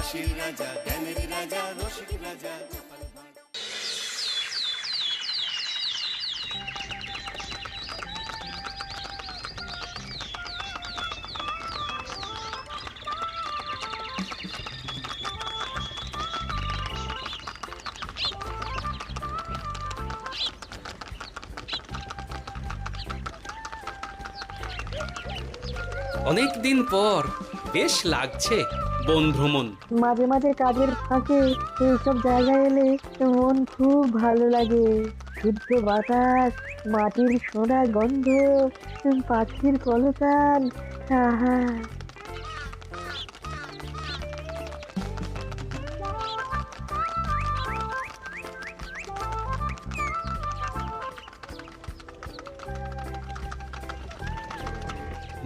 হাসির রাজা, জ্ঞানের রাজা, রসিক রাজা গোপাল ভাঁড়। অনেক দিন পর বেশ লাগছে বন ভ্রমণ। মাঝে মাঝে কাজের ফাঁকে এইসব জায়গায় এলে মন খুব ভালো লাগে। শুদ্ধ বাতাস, মাটির সোনা গন্ধ, পাখির কলতান, আহা।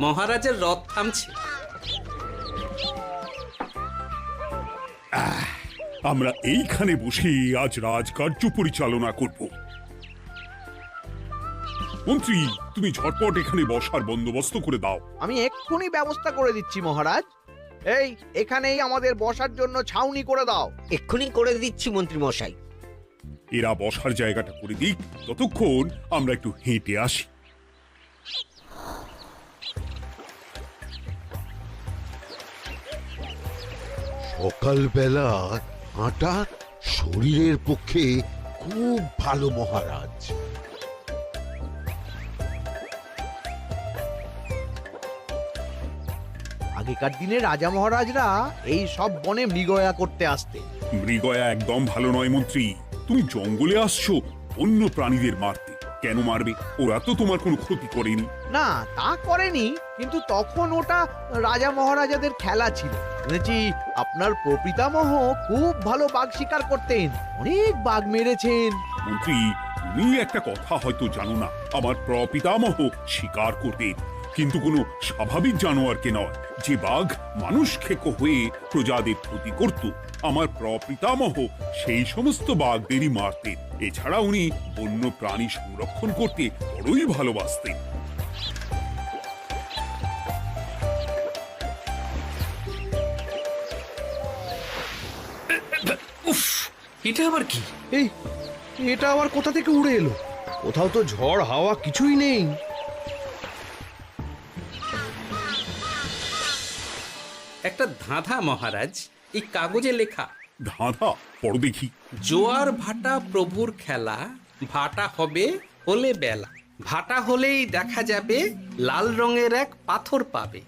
মহারাজের রথ থামছে। আমরা এইখানে বসে আজ রাজকার্য পরিচালনা করব। মন্ত্রী, তুমি ঝটপট এখানে বসার বন্দোবস্ত করে দাও। আমি এক্ষুনি ব্যবস্থা করে দিচ্ছি মহারাজ। এই এখানেই আমাদের বসার জন্য ছাউনি করে দাও। এক্ষুনি করে দিচ্ছি মন্ত্রী মশাই। এরা বসার জায়গাটা করে দিক, ততক্ষণ আমরা একটু হেঁটে আসি। সকালবেলা হাঁটা শরীরের পক্ষে খুব ভালো মহারাজ। আগেকার দিনে রাজা মহারাজরা এই সব বনে মৃগয়া করতে আসতেন। মৃগয়া একদম ভালো নয় মন্ত্রী। তুমি জঙ্গলে আসছো অন্য প্রাণীদের মারতে। কেন মারবে? ওরা তো তোমার কোনো ক্ষতি করেনি। না, তা করেনি, কিন্তু তখন ওটা রাজা মহারাজাদের খেলা ছিল। শুনেছি আপনার প্রপিতামহ খুব ভালো বাঘ শিকার করতেন, অনেক বাঘ মেরেছেন। মন্ত্রী, তুমি একটা কথা হয়তো জানো না। আমার প্রপিতামহ শিকার করতেন, কিন্তু কোনো স্বাভাবিক জানোয়ারকে নয়। যে বাঘ মানুষ খেকো হয়ে প্রজাদের ক্ষতি করত, আমার প্রপিতামহ সেই সমস্ত বাঘদেরই মারতেন। এছাড়া উনি বন্য প্রাণী সংরক্ষণ করতে বড়ই ভালোবাসতেন। উফ, এটা আবার কি? এই এটা আবার কোথা থেকে উড়ে এলো? কোথাও তো ঝড় হাওয়া কিছুই নেই। একটা ধাঁধা মহারাজ, এই কাগজে লেখা। ধাঁধা? পড়ো দেখি। জোয়ার ভাটা প্রভুর খেলা, ভাটা হবে হলে বেলা। ভাটা হলেই দেখা যাবে লাল রঙের এক পাথর পাবে।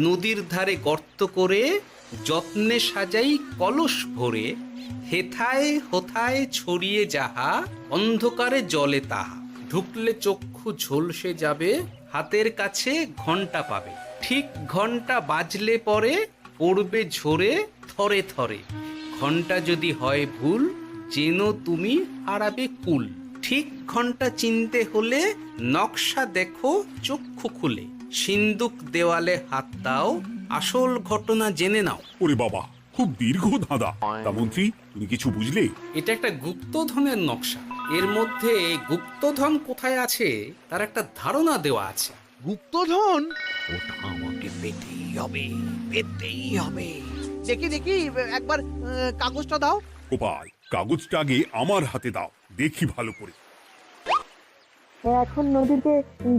নদীর ধারে গর্ত করে যত্নে সাজাই কলস ভরে। হেথায় হোথায় ছড়িয়ে যাহা, অন্ধকারে জলে তাহা। ঢুকলে চক্ষু ঝলসে যাবে, হাতের কাছে ঘন্টা পাবে। ঠিক ঘন্টা বাজলে পরে পড়বে ঝরে থরে থরে। ঘন্টা যদি হয় ভুল, যেন তুমি হারাবে কুল। ঠিক ঘন্টা চিনতে হলে নকশা দেখো চক্ষু খুলে। সিন্দুক দেওয়ালে হাত দাও, আসল ঘটনা জেনে নাও। ওরে বাবা, খুব দীর্ঘ ধাঁধা। তা মন্ত্রী, তুমি কিছু বুঝলে? এটা একটা গুপ্তধনের নকশা। এর মধ্যে গুপ্তধন কোথায় আছে তার একটা ধারণা দেওয়া আছে। গুপ্তধন? ওটা আমাকে পেতেই হবে, পেতেই হবে। দেখি দেখি একবার কাগজটা দাও। গোপাল, কাগজটা আগে আমার হাতে দাও, দেখি ভালো করে। এখন নদীতে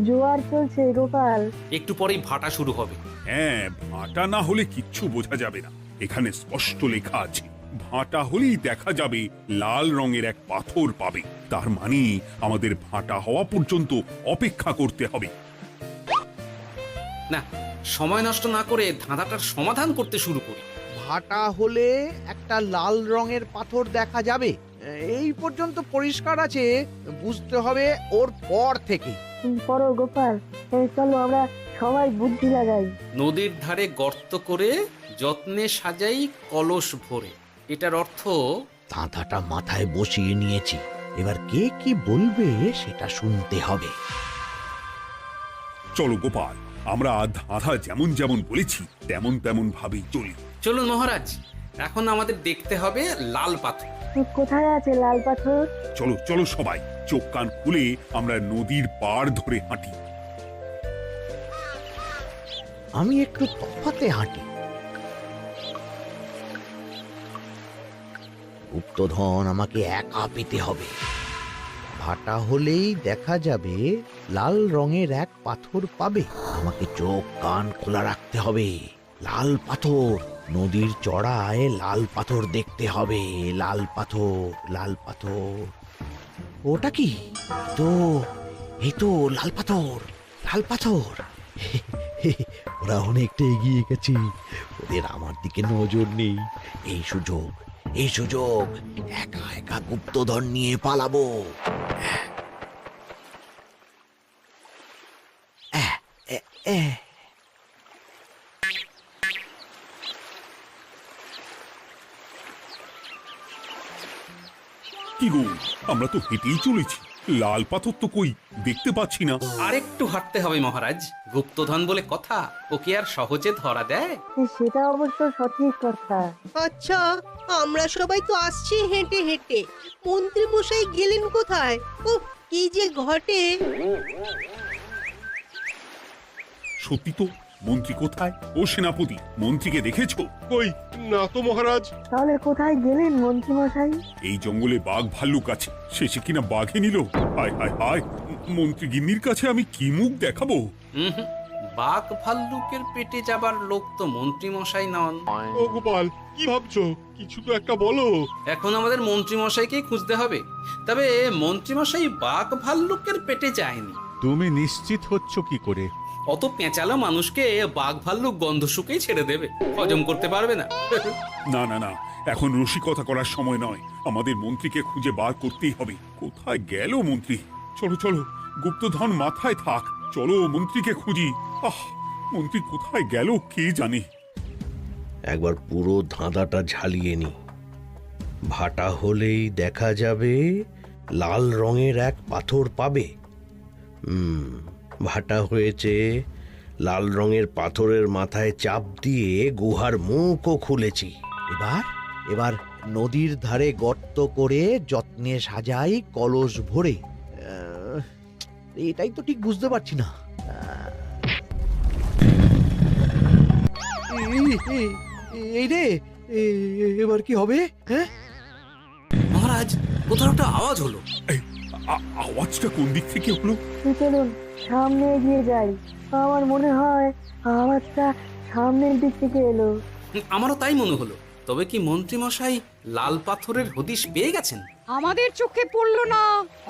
জোয়ার চলছে গোপাল। একটু পরেই ভাটা শুরু হবে। হ্যাঁ, ভাটা না হলে কিচ্ছু বোঝা যাবে না। এখানে স্পষ্ট লেখা আছে, ভাটা হলেই দেখা যাবে লাল রঙের এক পাথর পাবে। তার মানে আমাদের ভাটা হওয়া পর্যন্ত অপেক্ষা করতে হবে। না, সময় নষ্ট না করে ধাঁধাটার সমাধান করতে শুরু করি। ভাটা হলে একটা লাল রঙের পাথর দেখা যাবে, এই পর্যন্ত পরিষ্কার আছে। বুঝতে হবে ওর পর থেকে। পড়ো গোপাল, চলো আমরা সবাই বুদ্ধি লাগাই। নদীর ধারে গর্ত করে যত্নে সাজাই কলস ভরে। এটার অর্থ, ধাঁধাটা মাথায় বসিয়ে নিয়েছি, এবার কে কি বলবে সেটা শুনতে হবে। চলো গোপাল, আমরা ধাঁধা যেমন যেমন বলেছি তেমন তেমন ভাবেই চলি। চলুন মহারাজ, এখন আমাদের দেখতে হবে লাল পাথর। কোথায় আছে লাল পাথর? চলো চলো সবাই, চোখ কান খুলে আমরা নদীর পাড় ধরে হাঁটি। আমি একটু তফাতে হাঁটি। গুপ্তধন আমাকে একা পেতে হবে। ভাটা হলেই দেখা যাবে লাল রঙের এক পাথর পাবে। আমাকে চোখ কান খোলা রাখতে হবে। লাল পাথর, নদীর চড়ায় লাল পাথর দেখতে হবে। লাল পাথর, লাল পাথর। ওটা কি? এই তো লাল পাথর, লাল পাথর। ওরা অনেকটা এগিয়ে গেছে, ওদের আমার দিকে নজর নেই। এই সুযোগ, এই সুযোগ, একা একা গুপ্তধন নিয়ে পালাবো। কি গো, আমরা তো হেঁটেই চলেছি, লাল পাথর তো কই দেখতে পাচ্ছি না। আরেকটু হাঁটতে হবে মহারাজ, গুপ্তধন বলে কথা, ওকে আর সহজে ধরা দেয়? সেটা অবশ্য সঠিক কথা। আচ্ছা, আমরা সবাই তো আসছি হেঁটে হেঁটে, মন্ত্রী মশাই গেলেন কোথায়? ও কি যে ঘটে! সত্যি তো, মন্ত্রী কোথায়? ও সেনাপতি, মন্ত্রীকে দেখেছো? কই না তো মহারাজ। তাহলে কোথায় গেলেন মন্ত্রী মশাই? এই জঙ্গলে বাঘ ভাল্লুক আছে, শেষে কিনা বাঘে নিল। হায় হায় হায়, মন্ত্রী গিন্নির কাছে আমি কি মুখ দেখাবো? হুম, বাঘ ভাল্লুকের পেটে যাবার লোক তো মন্ত্রী মশাই নন। ও গোপাল, কি ভাবছো? কিছু তো একটা বলো। এখন আমাদের মন্ত্রী মশাইকেই খুঁজতে হবে। তবে মন্ত্রী মশাই বাঘ ভাল্লুকের পেটে যায়নি। তুমি নিশ্চিত হচ্ছ কি করে? অত পেঁচালো মানুষকে বাঘ ভাল্লুক গন্ধ শুকেই ছেড়ে দেবে, হজম করতে পারবে না। না না না, এখন রসিকতা করার সময় নয়, আমাদের মন্ত্রীকে খুঁজে বার করতেই হবে। কোথায় গেল মন্ত্রী? চলো চলো, গুপ্তধন মাথায় থাক, চলো মন্ত্রীকে খুঁজি। আহ, মন্ত্রী কোথায় গেল কে জানে। একবার পুরো ধাঁধাটা ঝালিয়ে নি। ভাটা হলেই দেখা যাবে লাল রঙের এক পাথর পাবে। ভাটা হয়েছে, লাল রঙের পাথরের মাথায় চাপ দিয়ে গুহার মুখও খুলেছি। এবার নদীর ধারে গর্ত করে যত্নে সাজাই কলস ভরে। এটাই তো ঠিক বুঝতে পারছি না। এই রে, এবার কি হবে? হ্যাঁ মহারাজ, কোথাও একটা আওয়াজ হলো। এই, আওয়াজটা কোন দিক থেকে হলো? চলুন সামনে এগিয়ে যাই। আমার মনে হয় আওয়াজটা সামনের দিক থেকে এলো। আমারও তাই মনে হলো। তবে কি মন্ত্রী মশাই লাল পাথরের হদিশ পেয়ে গেছেন? আমাদের চোখে পড়লো না,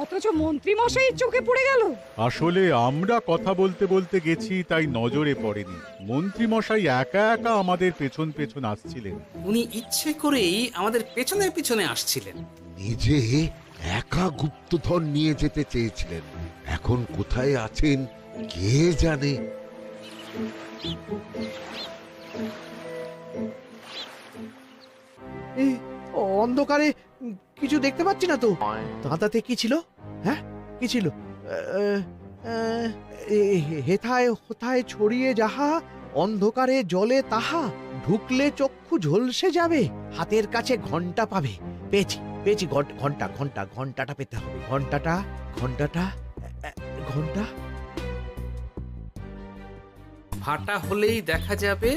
অথচ মন্ত্রী মশাইয়ের চোখে পড়ে গেল। আসলে আমরা কথা বলতে বলতে গেছি, তাই নজরে পড়েনি। মন্ত্রী মশাই একা একা আমাদের পেছন পেছন আসছিলেন। উনি ইচ্ছে করেই আমাদের পেছনে পেছনে আসছিলেন। নিজে একা গুপ্তধন নিয়ে যেতে চেয়েছিলেন, এখন কোথায় আছেন কে জানে। এই অন্ধকারে কিছু দেখতে পাচ্ছি না তো। ধাঁধাতে কি ছিল? হ্যাঁ, কি ছিল? হেথায় হোথায় ছড়িয়ে যাহা, অন্ধকারে জলে তাহা, ঢুকলে চক্ষু ঝলসে যাবে, হাতের কাছে ঘন্টা পাবে। পেয়েছি পেয়েছি, ঘন্টা ঘন্টা ঘন্টাটা পেতে হবে। ঘন্টাটা ঘন্টাটা ঘন্টা। ভাটা হলেই দেখা যাবে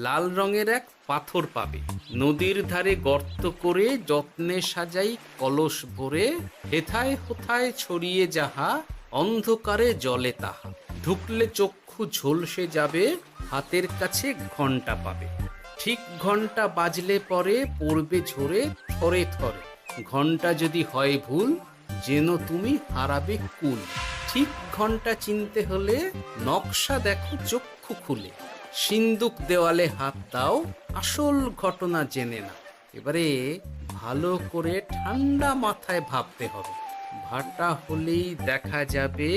লাল রঙের এক পাথর পাবে। নদীর ধারে গর্ত করে যত্নে সাজাই কলস ভরে, হেথায় হোথায় ছড়িয়ে যাহা, অন্ধকারে জলে তাহা, ঢুকলে চক্ষু ঝলসে যাবে, হাতের কাছে ঘন্টা পাবে। ঠিক ঘন্টা বাজলে পরে পড়বে ঝরে থরে থরে, ঘন্টা যদি হয় ভুল যেন তুমি হারাবে কুল। ঠিক ঘন্টা চিনতে হলে নকশা দেখো চক্ষু খুলে, সিন্দুক দেওয়ালে হাত দাও, আসল ঘটনা জেনে না। এবারে ভালো করে ঠান্ডা মাথায় ভাবতে হবে। ভাটা হলেই দেখা যাবে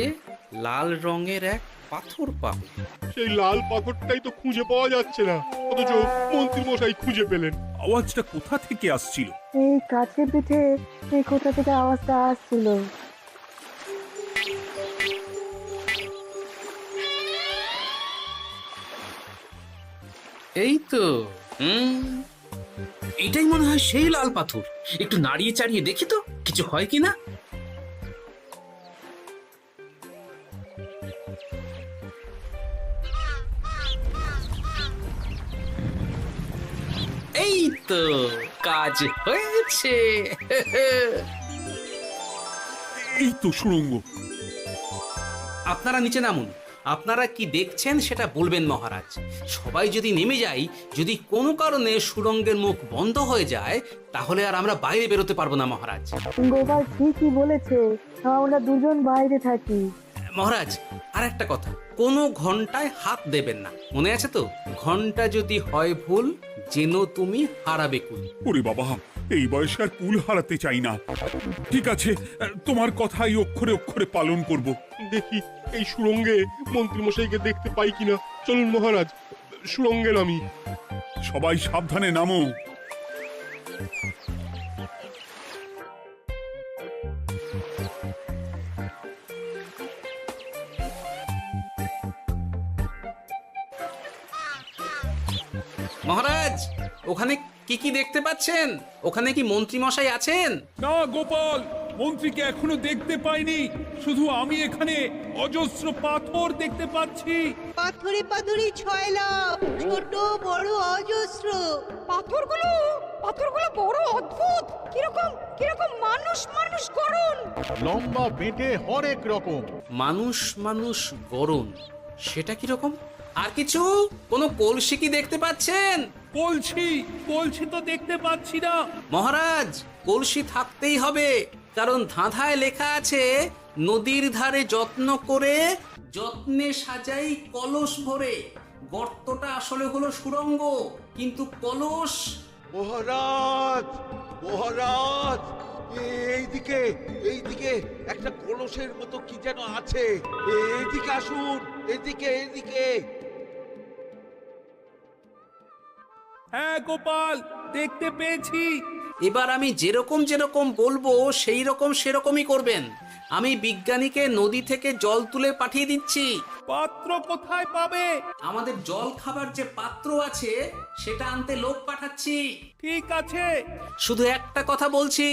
লাল রঙের এক পাথর পাবে। সেই লাল পাথরটাই তো খুঁজে পাওয়া যাচ্ছে না, অথচ মন্ত্রী মশাই খুঁজে পেলেন। আওয়াজটা কোথা থেকে আসছিল? এই কাছে পিঠে এই কোথা থেকে আওয়াজটা আসছিল। এই তো, এটাই মনে হয় সেই লাল পাথর। একটু নাড়িয়ে চাড়িয়ে দেখি তো কিছু হয় কিনা। এই তো কাজ হয়েছে। এই তো সুড়ঙ্গ। আপনারা নিচে নামুন। আপনারা কি দেখছেন সেটা বলবেন মহারাজ। সবাই যদি নেমে যাই, যদি কোনো কারণে সুড়ঙ্গের মুখ বন্ধ হয়ে যায়, তাহলে আর আমরা বাইরে বেরোতে পারবো না মহারাজ। গোপাল ঠিকই বলেছে, আমরা দুজন বাইরে থাকি। মহারাজ, আর একটা কথা, কোনো ঘন্টায় হাত দেবেন না, মনে আছে তো? ঘন্টা যদি হয় ভুল, যেন তুমি হারাবে কুল। ওরে বাবা, এই বয়সে আর কুল হারাতে চাই না। ঠিক আছে, তোমার কথাই অক্ষরে অক্ষরে পালন করব। দেখি এই সুরঙ্গে মন্ত্রীমশাইকে দেখতে পাই কিনা। চলুন মহারাজ, সুরঙ্গে নামি। সবাই সাবধানে নামো। মহারাজ, ওখানে কি কি দেখতে পাচ্ছেন? ওখানে কি মন্ত্রী মশাই আছেন? না গোপাল, মন্ত্রীকে এখনো দেখতে পাইনি। শুধু আমি এখানে অজস্র পাথর দেখতে পাচ্ছি। পাথরে পাথরে ছয় লাভ, ছোট বড় অজস্র। পাথরগুলো বড় অদ্ভুত, কিরকম কিরকম মানুষ মানুষ করুন। লম্বা বেটে হরেক রকম। মানুষ মানুষ গরম, সেটা কি রকম? আর কিছু? কোনো কলসি কি দেখতে পাচ্ছেন? কলসি তো দেখতে পাচ্ছি না। মহারাজ, কলসি থাকতেই হবে, কারণ ধাঁধায় লেখা আছে নদীর ধারে যত্ন করে যত্নে সাজাই কলস ভরে। গর্তটা আসলে হলো সুড়ঙ্গ, কিন্তু কলস। মহারাজ, মহারাজ, এইদিকে এইদিকে একটা কলসের মতো কি যেন আছে। এইদিকে আসুন, এদিকে এদিকে। হ্যাঁ গোপাল, দেখতে পেয়েছি। এবার আমি যেরকম যেরকম বলবো সেই রকম সেরকমই করবেন। আমি বিজ্ঞানীকে নদী থেকে জল তুলে পাঠিয়ে দিচ্ছি। পাত্র কোথায় পাবে? আমাদের জল খাবার যে পাত্র আছে সেটা আনতে লোক পাঠাচ্ছি। ঠিক আছে। শুধু একটা কথা বলছি,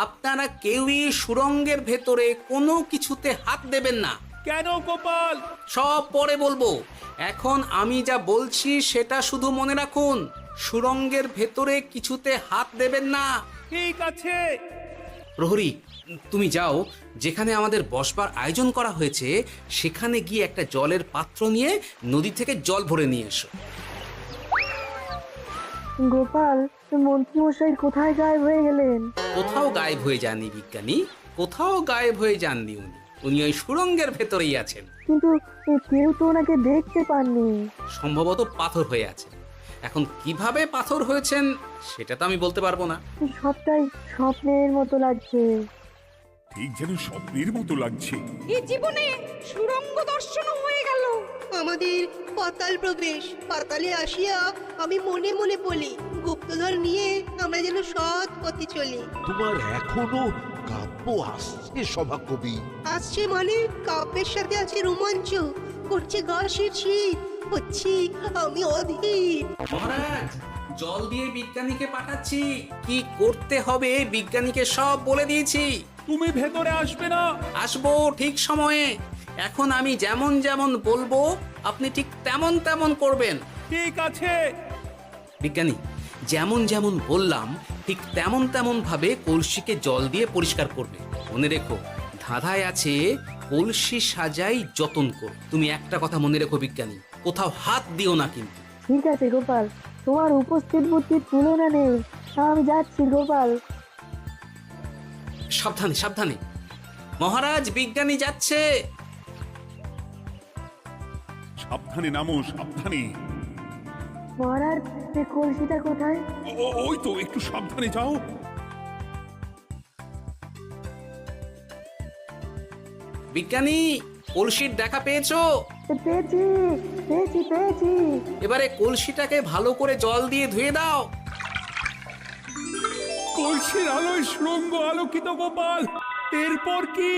আপনারা কেউই সুড়ঙ্গের ভেতরে কোনো কিছুতে হাত দেবেন না। কেন গোপাল? সব পরে বলবো, এখন আমি যা বলছি সেটা শুধু মনে রাখুন। সুড়ঙ্গের ভেতরে কিছুতে হাত দেবেন না। ঠিক আছে। প্রহরী, তুমি যাও, যেখানে আমাদের বসবার আয়োজন করা হয়েছে সেখানে গিয়ে একটা জলের পাত্র নিয়ে নদী থেকে জল ভরে নিয়ে এসো। গোপাল, মন্ত্রীমশাই কোথায় গায়েব হয়ে গেলেন? কোথাও গায়েব হয়ে যাননি বিজ্ঞানী, কোথাও গায়েব হয়ে যাননি উনি। উনি ওই সুড়ঙ্গের ভেতরেই আছেন। কিন্তু কেউ তো ওনাকে দেখতে পাননি। সম্ভবত পাথর হয়ে আছে। এখন কিভাবে পাথর হয়েছেন সেটা তো আমি বলতে পারবো না। সবটাই স্বপ্নের মতো লাগছে। ঠিক যেন স্বপ্নের মতো লাগছে। এই জীবনে সুরঙ্গ দর্শন হয়ে গেল। আমাদের পাতাল প্রবেশ। পাতালে আসিয়া আমি মনে মনে বলি, গুপ্তধর নিয়ে আমরা যেন সৎ পথে চলি। তোমার এখনো কাব্য আসছে সভাকবি? আসছে মানে কাব্যের সাথে আছে রোমাঞ্চ, করছে গা শীত, হচ্ছি আমি অধীর। মহারাজ, জল দিয়ে বিজ্ঞানীকে পাঠাচ্ছি। কি করতে হবে বিজ্ঞানীকে সব বলে দিয়েছি। তুমি ভেতরে আসবে না? আসবো ঠিক সময়ে। এখন আমি যেমন যেমন বলবো আপনি ঠিক তেমন তেমন করবেন। ঠিক আছে। বিজ্ঞানী, যেমন যেমন বললাম ঠিক তেমন তেমন ভাবে কলসিকে জল দিয়ে পরিষ্কার করবে। মনে রেখো, ধাঁধায় আছে কলসি সাজাই যতন কর। তুমি একটা কথা মনে রেখো বিজ্ঞানী, কোথাও হাত দিও না কিন্তু। ঠিক আছে গোপাল, তোমার উপস্থিত বুদ্ধির তুলনা নেই। আমি যাচ্ছি গোপাল। সাবধানে সাবধানে। মহারাজ, বিজ্ঞানী যাচ্ছে। সাবধানে নামো, সাবধানে। মহারাজ, কলসিটা কোথায়? ওই তো, একটু সাবধানে যাও। বিজ্ঞানী, কলসির দেখা পেয়েছো? পেয়েছি পেয়েছি পেয়েছি। এবারে কলসিটাকে ভালো করে জল দিয়ে ধুয়ে দাও। কলসির আলোয় সুড়ঙ্গ আলোকিত গোপাল। এরপর কি?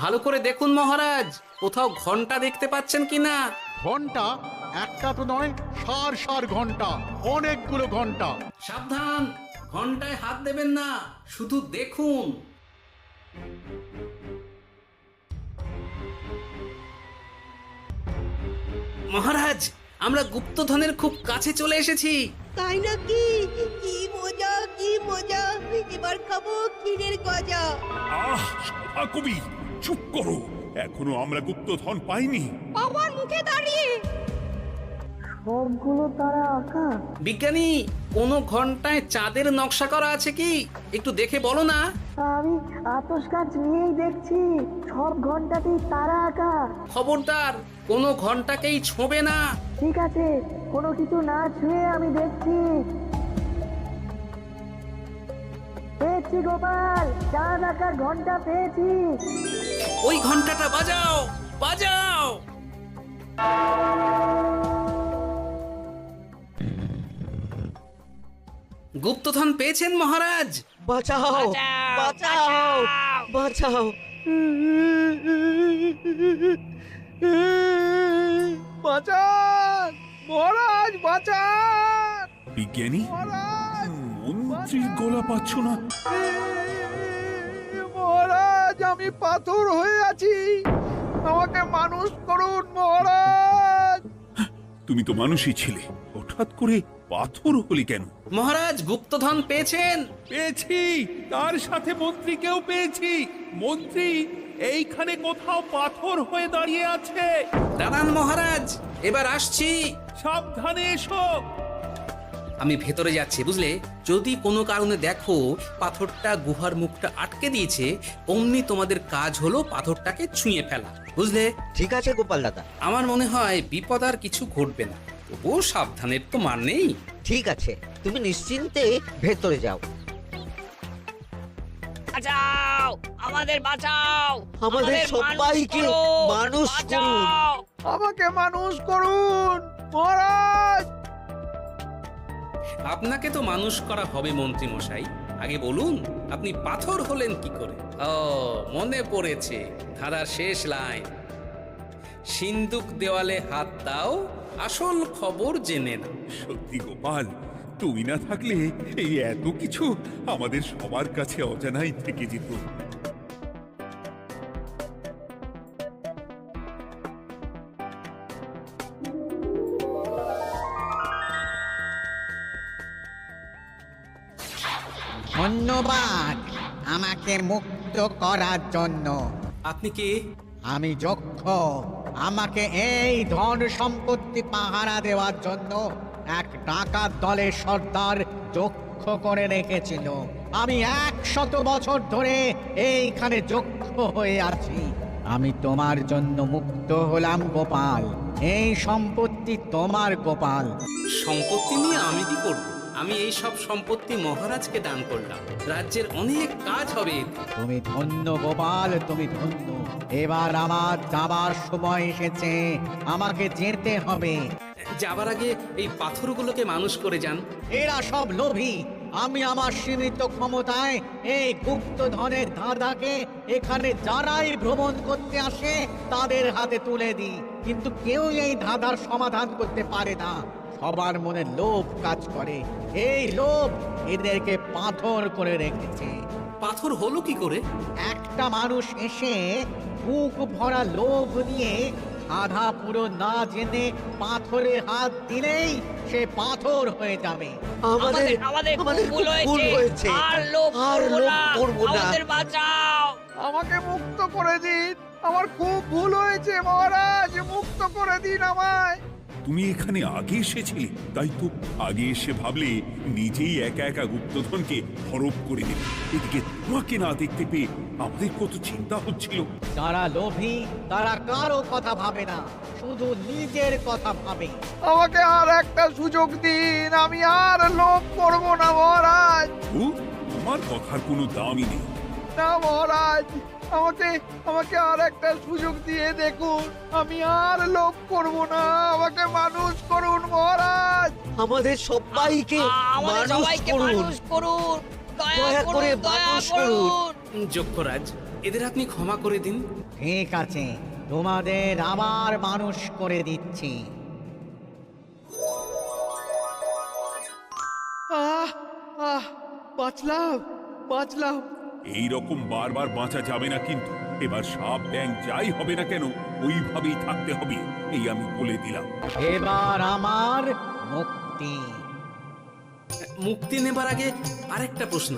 ভালো করে দেখুন মহারাজ, কোথাও ঘন্টা দেখতে পাচ্ছেন কিনা। ঘন্টা? একটা তো নয়, সার সার ঘন্টা, অনেকগুলো ঘন্টা। সাবধান, ঘন্টায় হাত দেবেন না, শুধু দেখুন। মহারাজ, আমরা গুপ্তধনের খুব কাছে চলে এসেছি। তাই নাকি? কি ক্ষীরের গজা। আহ সভা কবি, চুপ করো। এখনো আমরা গুপ্তধন পাইনি। আমার মুখে দাঁড়িয়ে সবগুলো তারা আঁকা। বিজ্ঞানী, কোনো ঘন্টায় চাঁদের নকশা করা আছে কি? একটু দেখে বলো না। আমি আতস কাজ নিয়েই দেখছি, সব ঘন্টাতেই তারা আঁকা। খবরদার, কোনো ঘন্টাকেই ছোঁবে না। ঠিক আছে, কোনো কিছু না ছুঁয়ে আমি দেখছি। পেয়েছি গোপাল, চাঁদ আঁকার ঘন্টা পেয়েছি। ওই ঘন্টাটা বাজাও, বাজাও। গুপ্তধন পেয়েছেন মহারাজ? বাঁচাও বাঁচাও বাঁচাও। বাঁচান মহারাজ, বাঁচান বিজ্ঞানী, মহারাজ, মন্ত্রীর গলা পাচ্ছ না? মহারাজ, আমি পাথর হয়ে আছি, আমাকে মানুষ করুন মহারাজ। তুমি তো মানুষই ছিলে, হঠাৎ করে পাথর হলি কেন? মহারাজ, গুপ্তধন পেয়েছেন? পেয়েছি, তার সাথে মন্ত্রীকেও পেয়েছি। মন্ত্রী এইখানে কোথাও পাথর হয়ে দাঁড়িয়ে আছে। দাঁড়ান মহারাজ, এবার আসছি। সাবধানে এসো। আমি ভেতরে যাচ্ছি, বুঝলে? যদি কোনো কারণে দেখো পাথরটা গুহার মুখটা আটকে দিয়েছে, অমনি তোমাদের কাজ হলো পাথরটাকে ছুঁয়ে ফেলা, বুঝলে? ঠিক আছে গোপাল দাদা। আমার মনে হয় বিপদ আর কিছু ঘটবে না, তবুও সাবধানের তো মান নেই। ঠিক আছে, তুমি নিশ্চিন্তে ভেতরে যাও। বাঁচাও, আমাদের বাঁচাও, আমাদের সবাইকে মানুষ করুন। আমাকে মানুষ করুন মহারাজ। আপনাকে তো মানুষ করা হবে মন্ত্রী মশাই। আগে বলুন, আপনি পাথর হলেন কি করে? ও, মনে পড়েছে, ধারার শেষ লাইন। সিন্দুক দেওয়ালে হাত দাও, আসল খবর জেনে নাও। সত্যি গোপাল, তুমি না থাকলে এই এত কিছু আমাদের সবার কাছে অজানাই থেকে যেত। ধন্যবাদ আমাকে মুক্ত করার জন্য। আপনি কে? আমি যক্ষ। আমাকে এই ধন সম্পত্তি পাহারা দেওয়ার জন্য এক ডাকাত দলের সর্দার যক্ষ করে রেখেছিল। আমি 100 বছর ধরে এইখানে যক্ষ হয়ে আছি। আমি তোমার জন্য মুক্ত হলাম গোপাল। এই সম্পত্তি তোমার গোপাল। সম্পত্তি নিয়ে আমি কি করব? আমি এই সব সম্পত্তি মহারাজকে দান করলাম, রাজ্যের অনেক কাজ হবে এতে। তুমি ধন্য গোপাল, তুমি ধন্য। এবার আমার যাবার সময় এসেছে, আমাকে যেতে হবে। যাবার আগে এই পাথরগুলোকে মানুষ করে যান। এরা সব লোভী। আমি আমার সীমিত ক্ষমতায় এই গুপ্তধনের ধাঁধাকে এখানে যারাই ভ্রমণ করতে আসে তাদের হাতে তুলে দিই, কিন্তু কেউ এই ধাঁধার সমাধান করতে পারে না। সবার মনে লোভ কাজ করে, এই লোভ এদেরকে পাথর করে রেখেছে। পাথর হলো কি করে? একটা মানুষ এসে বুক ভরা লোভ নিয়ে আধা পুরো না জেনে পাথরে হাত দিলেই সে পাথর হয়ে যাবে। আমাদের আমাদের আমাদের ভুল ভুল হয়েছে, হয়েছে। আর লোভ আর করবো লোভ না, করবো না। আমাদের বাঁচাও। আমাকে মুক্ত করে দিন, আমার খুব ভুল হয়েছে মহারাজ, মুক্ত করে দিন আমায়। তুমি এখানে আগে এসেছিলে, তাই তো আগে এসে ভাবলে নিজেই একা একা গুপ্তধনকে হরপ করে দেবে। এদিকে তোমাকে না দেখতে পেয়ে আমাদের কত চিন্তা হচ্ছিল। যারা লোভী তারা কারো কথা ভাবে না, শুধু নিজের কথা ভাবে। আমাকে আর একটা সুযোগ দিন, আমি আর লোভ করব না মহারাজ। ও, তোমার কথার কোনো দামই নেই। না মহারাজ, আমাকে আর একটা সুযোগ দিয়ে দেখুন, আমি আর লোভ করব না, আমাকে মানুষ করুন মহারাজ। আমাদের সবাইকে আমাদের মানুষ সবাইকে করুন। মানুষ করুন, দয়া দয়া করে করুন, দয়া মানুষ করুন। করুন। যক্ষরাজ, এদের আপনি ক্ষমা করে দিন। ঠিক আছে, তোমাদের আবার মানুষ করে দিচ্ছি। বাঁচলাম। এই রকম বারবার বাঁচা যাবে না কিন্তু। এবার সাপ ব্যাং যাই হবে না কেন ওইভাবেই থাকতে হবে, এই আমি বলে দিলাম। এবার আমার মুক্তি। মুক্তি নেবার আগে আরেকটা প্রশ্ন,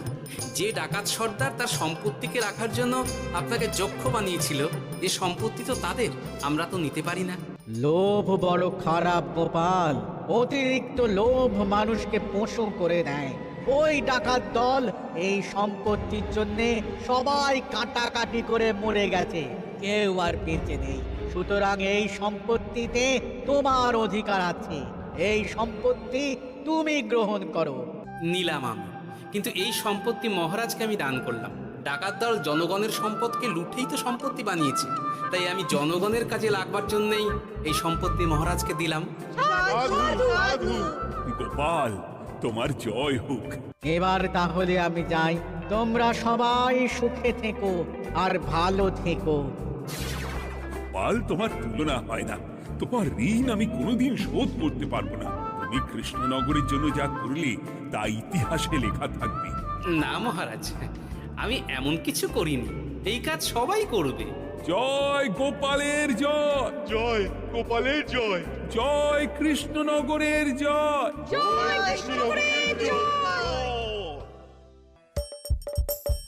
যে ডাকাত সর্দার তার সম্পত্তিকে রাখার জন্য আপনাকে যক্ষ বানিয়েছিল, এ সম্পত্তি তো তাদের, আমরা তো নিতে পারি না। লোভ বড় খারাপ গোপাল, অতিরিক্ত লোভ মানুষকে পশু করে দেয়। ওই ডাকাত দল এই সম্পত্তির জন্যে সবাই কাটাকাটি করে মরে গেছে, কেউ আর বেঁচে নেই। সুতরাং এই সম্পত্তিতে তোমার অধিকার আছে, এই সম্পত্তি তুমি গ্রহণ করো। নিলাম আমি, কিন্তু এই সম্পত্তি মহারাজকে আমি দান করলাম। ডাকাত দল জনগণের সম্পদকে লুঠেই তো সম্পত্তি বানিয়েছে, তাই আমি জনগণের কাজে লাগবার জন্যই এই সম্পত্তি মহারাজকে দিলাম। গোপাল, তোমার জয় হোক। এবার তাহলে আমি যাই, তোমরা সবাই সুখে থেকো আর ভালো থেকো। গোপাল, তোমার তুলনা হয় না। তোমার ঋণ আমি কোনোদিন শোধ করতে পারবো না। তুমি কৃষ্ণনগরের জন্য যা করলে তা ইতিহাসে লেখা থাকবে। না মহারাজ, আমি এমন কিছু করিনি, এই কাজ সবাই করবে। জয় গোপালের জয়, জয় গোপালের জয়, জয় কৃষ্ণনগরের জয়।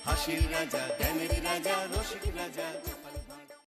হাসির রাজা জ্ঞানের রাজা রসিক রাজা